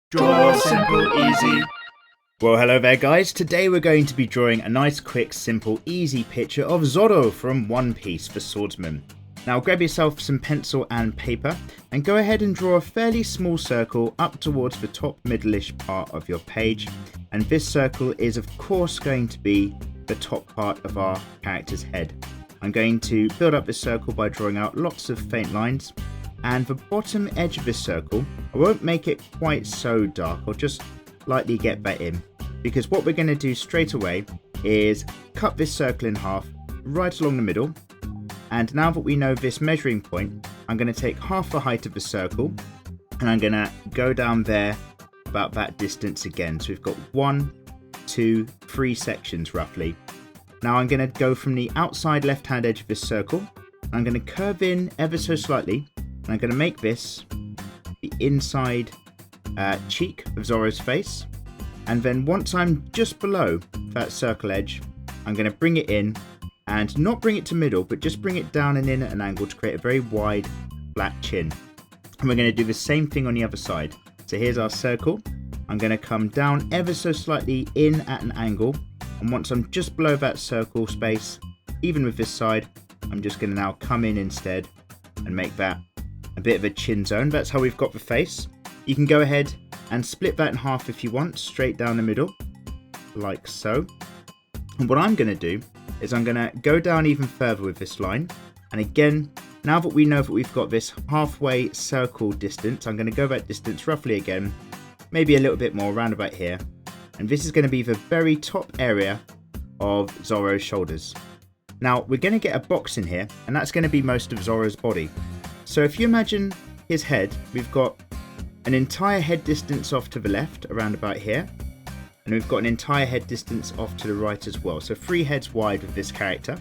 Draw simple, easy. Well, hello there guys. Today we're going to be drawing a nice, quick, simple, easy picture of Zoro from One Piece for Swordsman. Now grab yourself some pencil and paper and go ahead and draw a fairly small circle up towards the top middle-ish part of your page. And this circle is of course going to be the top part of our character's head. I'm going to build up this circle by drawing out lots of faint lines. And the bottom edge of this circle, I won't make it quite so dark, I'll just lightly get that in. Because what we're going to do straight away is cut this circle in half right along the middle. And now that we know this measuring point, I'm going to take half the height of the circle and I'm going to go down there about that distance again. So we've got 1, 2, 3 sections roughly. Now I'm going to go from the outside left hand edge of this circle. I'm going to curve in ever so slightly. And I'm going to make this the inside cheek of Zoro's face. And then once I'm just below that circle edge, I'm going to bring it in and not bring it to middle, but just bring it down and in at an angle to create a very wide, flat chin. And we're going to do the same thing on the other side. So here's our circle. I'm going to come down ever so slightly in at an angle. And once I'm just below that circle space, even with this side, I'm just going to now come in instead and make that a bit of a chin zone. That's how we've got the face. You can go ahead and split that in half if you want, straight down the middle, like so. And what I'm going to do is I'm going to go down even further with this line. And again, now that we know that we've got this halfway circle distance, I'm going to go that distance roughly again, maybe a little bit more, around about here. And this is going to be the very top area of Zoro's shoulders. Now, we're going to get a box in here, and that's going to be most of Zoro's body. So if you imagine his head, we've got an entire head distance off to the left, around about here. And we've got an entire head distance off to the right as well. So 3 heads wide with this character.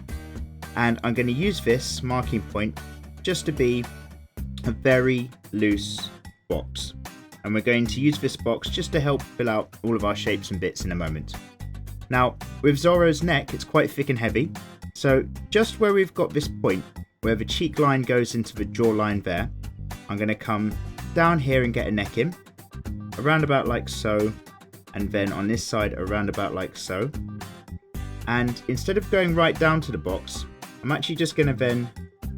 And I'm going to use this marking point just to be a very loose box. And we're going to use this box just to help fill out all of our shapes and bits in a moment. Now, with Zoro's neck, it's quite thick and heavy. So just where we've got this point, where the cheek line goes into the jawline there, I'm going to come down here and get a neck in, around about like so, and then on this side around about like so. And instead of going right down to the box, I'm actually just going to then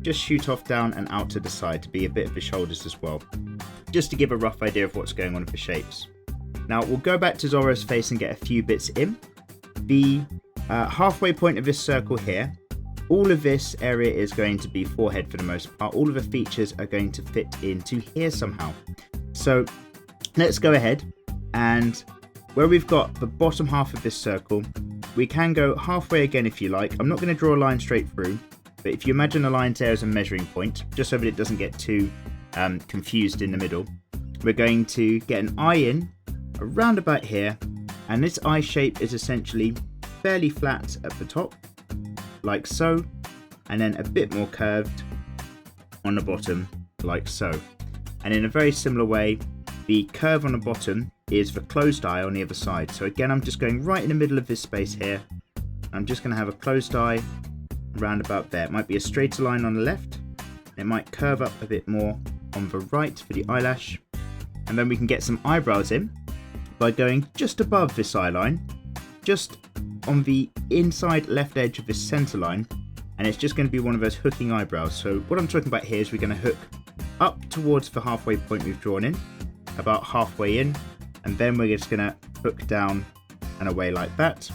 just shoot off down and out to the side to be a bit of the shoulders as well, just to give a rough idea of what's going on with the shapes. Now we'll go back to Zoro's face and get a few bits in. The halfway point of this circle here, all of this area is going to be forehead for the most part. All of the features are going to fit into here somehow. So let's go ahead, and where we've got the bottom half of this circle, we can go halfway again if you like. I'm not going to draw a line straight through, but if you imagine a line there as a measuring point, just so that it doesn't get too confused in the middle, we're going to get an eye in around about here, and this eye shape is essentially fairly flat at the top, like so, and then a bit more curved on the bottom, like so. And in a very similar way, the curve on the bottom is the closed eye on the other side. So again, I'm just going right in the middle of this space here. I'm just going to have a closed eye around about there. It might be a straighter line on the left. It might curve up a bit more on the right for the eyelash. And then we can get some eyebrows in by going just above this eye line, just on the inside left edge of this center line, and it's just going to be one of those hooking eyebrows. So what I'm talking about here is we're going to hook up towards the halfway point we've drawn in, about halfway in, and then we're just going to hook down and away like that.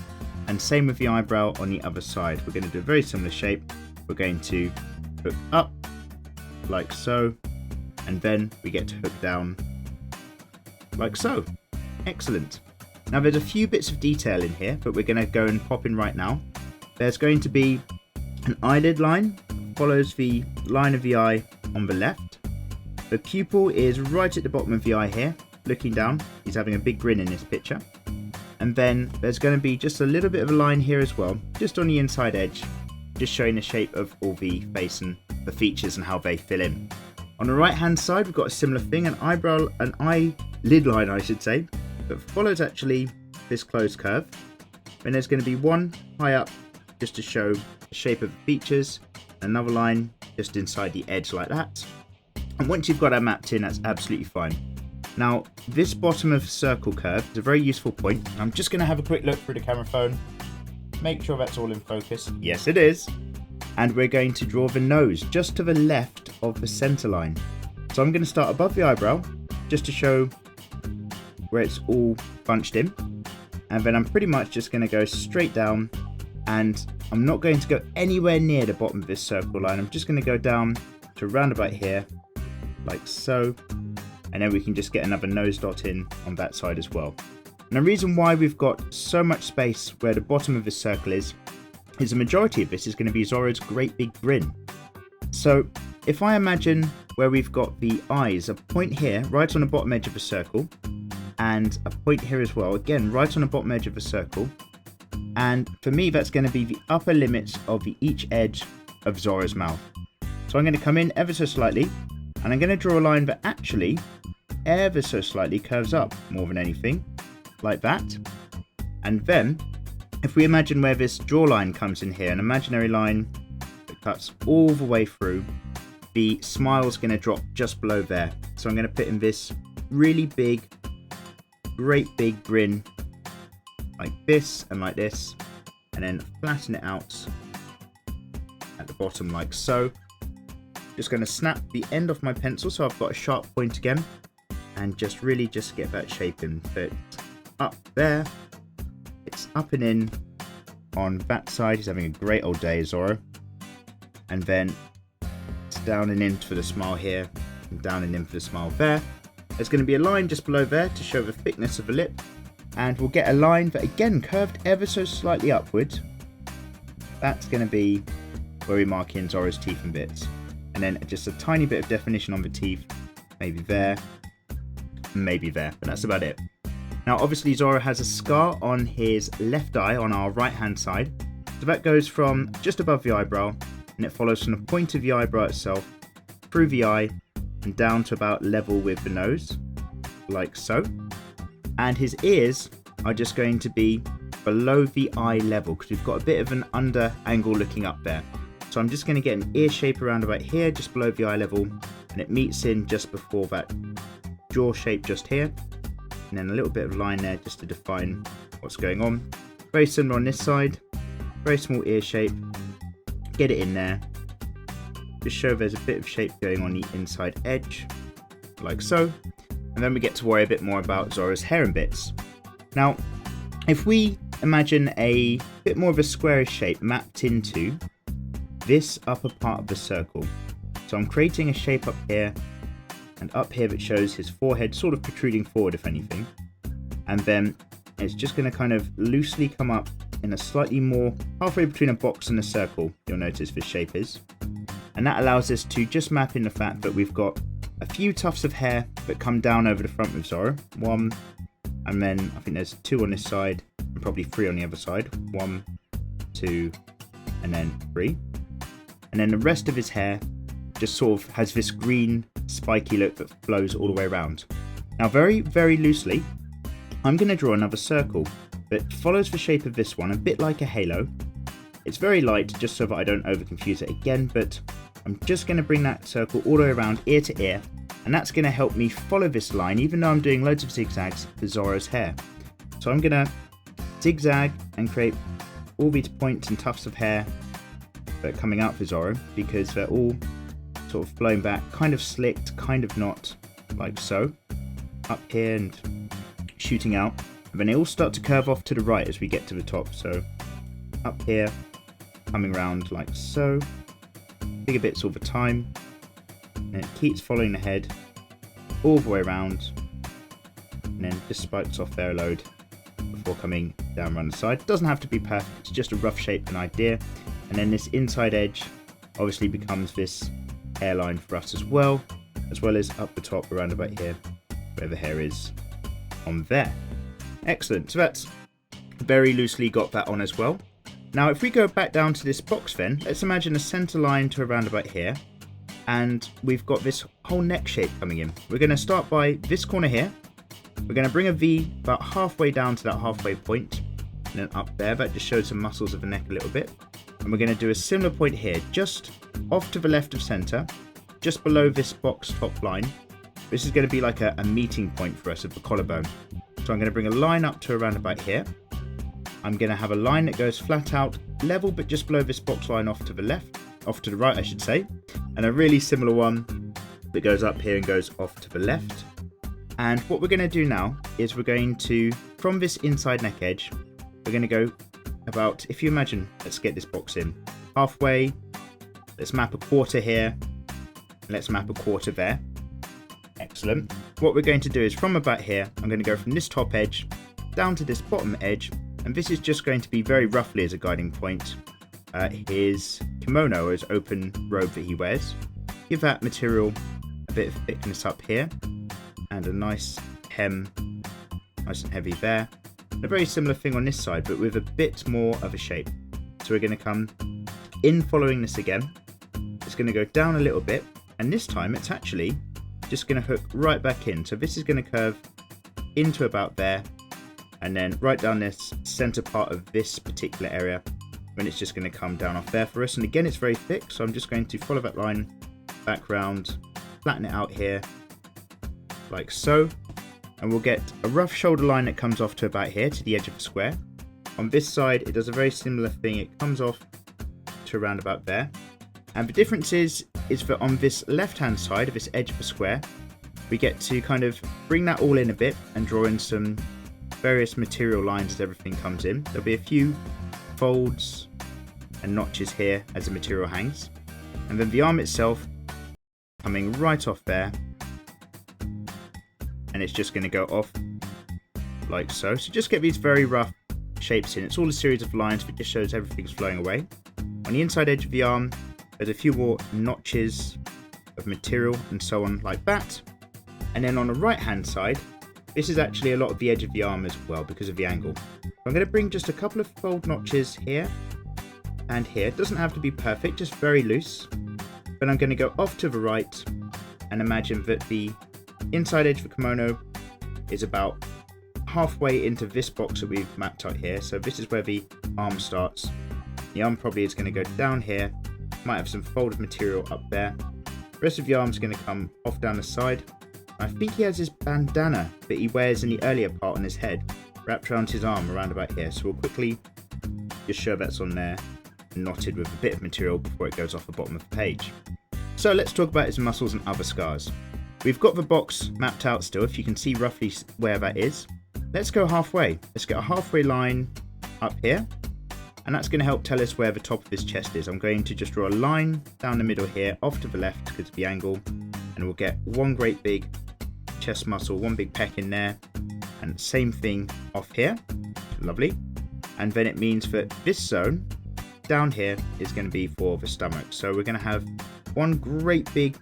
And same with the eyebrow on the other side. We're going to do a very similar shape. We're going to hook up like so, and then we get to hook down like so. Excellent. Now there's a few bits of detail in here, but we're going to go and pop in right now. There's going to be an eyelid line, follows the line of the eye on the left. The pupil is right at the bottom of the eye here, looking down. He's having a big grin in this picture. And then there's going to be just a little bit of a line here as well, just on the inside edge, just showing the shape of all the face and the features and how they fill in. On the right hand side, we've got a similar thing, an eyelid line I should say, that follows actually this closed curve. And there's going to be one high up just to show the shape of the features, another line just inside the edge like that. And once you've got that mapped in, that's absolutely fine. Now, this bottom of circle curve is a very useful point. I'm just going to have a quick look through the camera phone. Make sure that's all in focus. Yes, it is. And we're going to draw the nose just to the left of the center line. So I'm going to start above the eyebrow just to show where it's all bunched in. And then I'm pretty much just going to go straight down, and I'm not going to go anywhere near the bottom of this circle line. I'm just going to go down to around about here, like so. And then we can just get another nose dot in on that side as well. And the reason why we've got so much space where the bottom of the circle is the majority of this is going to be Zoro's great big grin. So if I imagine where we've got the eyes, a point here right on the bottom edge of the circle, and a point here as well, again right on the bottom edge of the circle, and for me that's going to be the upper limits of each edge of Zoro's mouth. So I'm going to come in ever so slightly, and I'm going to draw a line that actually ever so slightly curves up more than anything, like that. And then if we imagine where this jawline comes in here, an imaginary line that cuts all the way through, the smile's going to drop just below there. So I'm going to put in this really big, great big grin like this and like this, and then flatten it out at the bottom like so. Just going to snap the end off my pencil so I've got a sharp point again, and just really just get that shape in. So it's up there, it's up and in on that side. He's having a great old day, Zoro. And then it's down and in for the smile here, and down and in for the smile there. There's going to be a line just below there to show the thickness of the lip, and we'll get a line that again curved ever so slightly upwards. That's going to be where we mark in Zoro's teeth and bits. And then just a tiny bit of definition on the teeth, maybe there, maybe there, but that's about it. Now obviously Zoro has a scar on his left eye on our right hand side, so that goes from just above the eyebrow, and it follows from the point of the eyebrow itself through the eye and down to about level with the nose, like so. And his ears are just going to be below the eye level because we've got a bit of an under angle looking up there. So I'm just going to get an ear shape around about here, just below the eye level, and it meets in just before that jaw shape just here, and then a little bit of line there just to define what's going on. Very similar on this side, very small ear shape, get it in there, just show there's a bit of shape going on the inside edge, like so, and then we get to worry a bit more about Zoro's hair and bits. Now, if we imagine a bit more of a squarish shape mapped into this upper part of the circle, so I'm creating a shape up here and up here that shows his forehead sort of protruding forward if anything, and then it's just going to kind of loosely come up in a slightly more halfway between a box and a circle, you'll notice this shape is, and that allows us to just map in the fact that we've got a few tufts of hair that come down over the front with Zoro, one, and then I think there's two on this side and probably three on the other side, 1, 2, and then 3. And then the rest of his hair just sort of has this green spiky look that flows all the way around. Now very, very loosely, I'm going to draw another circle that follows the shape of this one, a bit like a halo. It's very light just so that I don't over confuse it again, but I'm just going to bring that circle all the way around ear to ear, and that's going to help me follow this line even though I'm doing loads of zigzags for Zoro's hair. So I'm going to zigzag and create all these points and tufts of hair that are coming out for Zoro because they're all sort of flowing back, kind of slicked, kind of not, like so, up here and shooting out, and then they all start to curve off to the right as we get to the top, so up here, coming around like so, bigger bits all the time, and it keeps following the head all the way around, and then just spikes off there a load before coming down around the side. It doesn't have to be perfect, it's just a rough shape and idea. And then this inside edge obviously becomes this hairline for us as well as up the top around about here where the hair is on there. Excellent, so that's very loosely got that on as well. Now if we go back down to this box then, let's imagine a center line to around about here, and we've got this whole neck shape coming in. We're going to start by this corner here, we're going to bring a V about halfway down to that halfway point, and then up there, that just shows the muscles of the neck a little bit. And we're going to do a similar point here, just off to the left of center, just below this box top line. This is going to be like a meeting point for us of the collarbone. So I'm going to bring a line up to around about here. I'm going to have a line that goes flat out, level, but just below this box line off to the left, off to the right, I should say. And a really similar one that goes up here and goes off to the left. And what we're going to do now is we're going to, from this inside neck edge, we're going to go about, if you imagine, let's get this box in, halfway, let's map a quarter here, let's map a quarter there. Excellent. What we're going to do is from about here, I'm going to go from this top edge down to this bottom edge, and this is just going to be very roughly as a guiding point, his kimono or his open robe that he wears. Give that material a bit of thickness up here, and a nice hem, nice and heavy there. A very similar thing on this side, but with a bit more of a shape. So we're going to come in following this again. It's going to go down a little bit, and this time it's actually just going to hook right back in. So this is going to curve into about there, and then right down this center part of this particular area, when it's just going to come down off there for us. And again, it's very thick, so I'm just going to follow that line back round, flatten it out here, like so. And we'll get a rough shoulder line that comes off to about here, to the edge of the square. On this side, it does a very similar thing. It comes off to around about there. And the difference is that on this left-hand side of this edge of the square, we get to kind of bring that all in a bit and draw in some various material lines as everything comes in. There'll be a few folds and notches here as the material hangs. And then the arm itself coming right off there. And it's just going to go off like so. So just get these very rough shapes in. It's all a series of lines that just shows everything's flowing away. On the inside edge of the arm, there's a few more notches of material and so on like that. And then on the right hand side, this is actually a lot of the edge of the arm as well because of the angle. So I'm going to bring just a couple of fold notches here and here. It doesn't have to be perfect, just very loose. But I'm going to go off to the right and imagine that the inside edge of the kimono is about halfway into this box that we've mapped out here. So this is where the arm starts. The arm probably is going to go down here. Might have some folded material up there. The rest of the arm is going to come off down the side. I think he has his bandana that he wears in the earlier part on his head wrapped around his arm around about here. So we'll quickly just show that's on there, knotted with a bit of material before it goes off the bottom of the page. So let's talk about his muscles and other scars. We've got the box mapped out still, if you can see roughly where that is. Let's go halfway. Let's get a halfway line up here. And that's going to help tell us where the top of his chest is. I'm going to just draw a line down the middle here, off to the left because of the angle. And we'll get one great big chest muscle, one big pec in there. And same thing off here. Lovely. And then it means that this zone down here is going to be for the stomach. So we're going to have one great big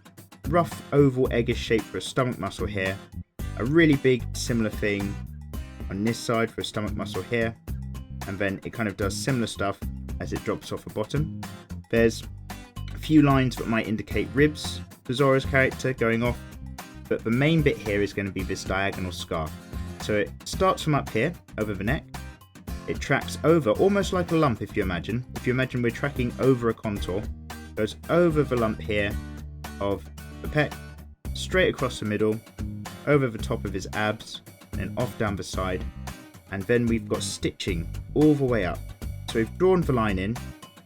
rough oval eggish shape for a stomach muscle here. A really big similar thing on this side for a stomach muscle here. And then it kind of does similar stuff as it drops off the bottom. There's a few lines that might indicate ribs for Zoro's character going off, but the main bit here is going to be this diagonal scar. So it starts from up here over the neck. It tracks over almost like a lump, if you imagine. If you imagine we're tracking over a contour, goes over the lump here of the pec, straight across the middle, over the top of his abs, and off down the side. And then we've got stitching all the way up. So we've drawn the line in,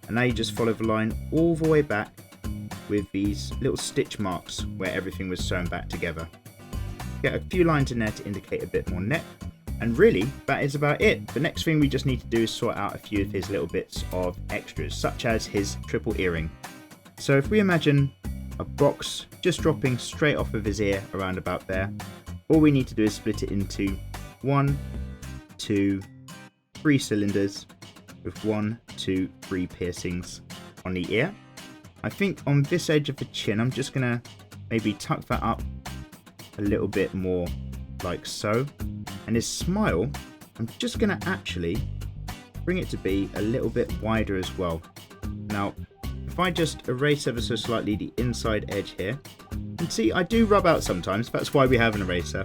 and now you just follow the line all the way back with these little stitch marks where everything was sewn back together. Get a few lines in there to indicate a bit more neck. And really, that is about it. The next thing we just need to do is sort out a few of his little bits of extras, such as his triple earring. So if we imagine a box just dropping straight off of his ear around about there, all we need to do is split it into 1, 2, 3 cylinders with 1, 2, 3 piercings on the ear. I think on this edge of the chin, I'm just gonna maybe tuck that up a little bit more like so. And his smile, I'm just gonna actually bring it to be a little bit wider as well. Now, if I just erase ever so slightly the inside edge here, and see, I do rub out sometimes, that's why we have an eraser.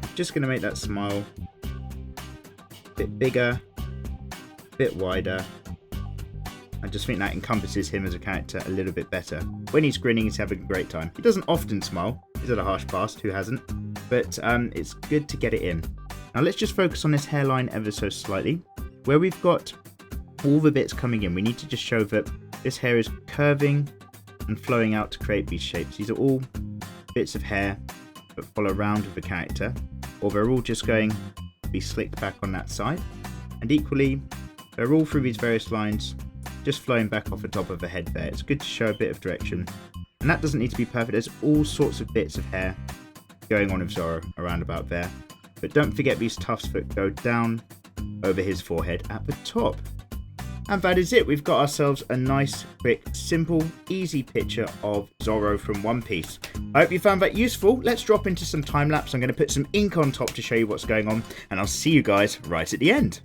I'm just gonna make that smile a bit bigger, a bit wider. I just think that encompasses him as a character a little bit better. When he's grinning, he's having a great time. He doesn't often smile, Is it a harsh past? Who hasn't? But it's good to get it in. Now let's just focus on this hairline ever so slightly. Where we've got all the bits coming in, we need to just show that this hair is curving and flowing out to create these shapes. These are all bits of hair that follow around with the character, or they're all just going to be slicked back on that side. And equally, they're all through these various lines, just flowing back off the top of the head there. It's good to show a bit of direction. And that doesn't need to be perfect. There's all sorts of bits of hair going on with Zoro around about there. But don't forget these tufts that go down over his forehead at the top. And that is it. We've got ourselves a nice, quick, simple, easy picture of Zoro from One Piece. I hope you found that useful. Let's drop into some time lapse. I'm going to put some ink on top to show you what's going on, and I'll see you guys right at the end.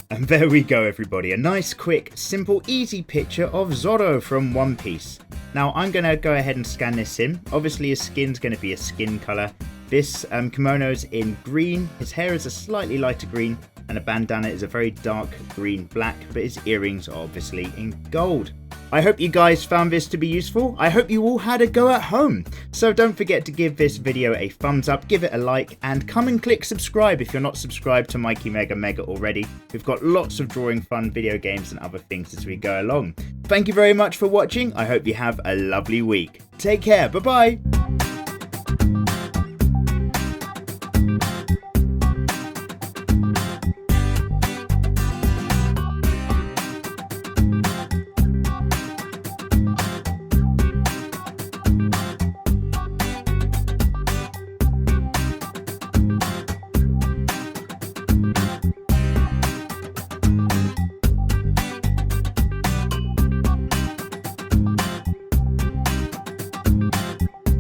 And there we go, everybody. A nice, quick, simple, easy picture of Zoro from One Piece. Now, I'm going to go ahead and scan this in. Obviously, his skin's going to be a skin colour. This kimono's in green. His hair is a slightly lighter green. And a bandana is a very dark green black. But his earrings are obviously in gold. I hope you guys found this to be useful. I hope you all had a go at home. So don't forget to give this video a thumbs up, give it a like, and come and click subscribe if you're not subscribed to mikeymegamega already. We've got lots of drawing fun video games and other things as we go along. Thank you very much for watching. I hope you have a lovely week. Take care. Bye-bye.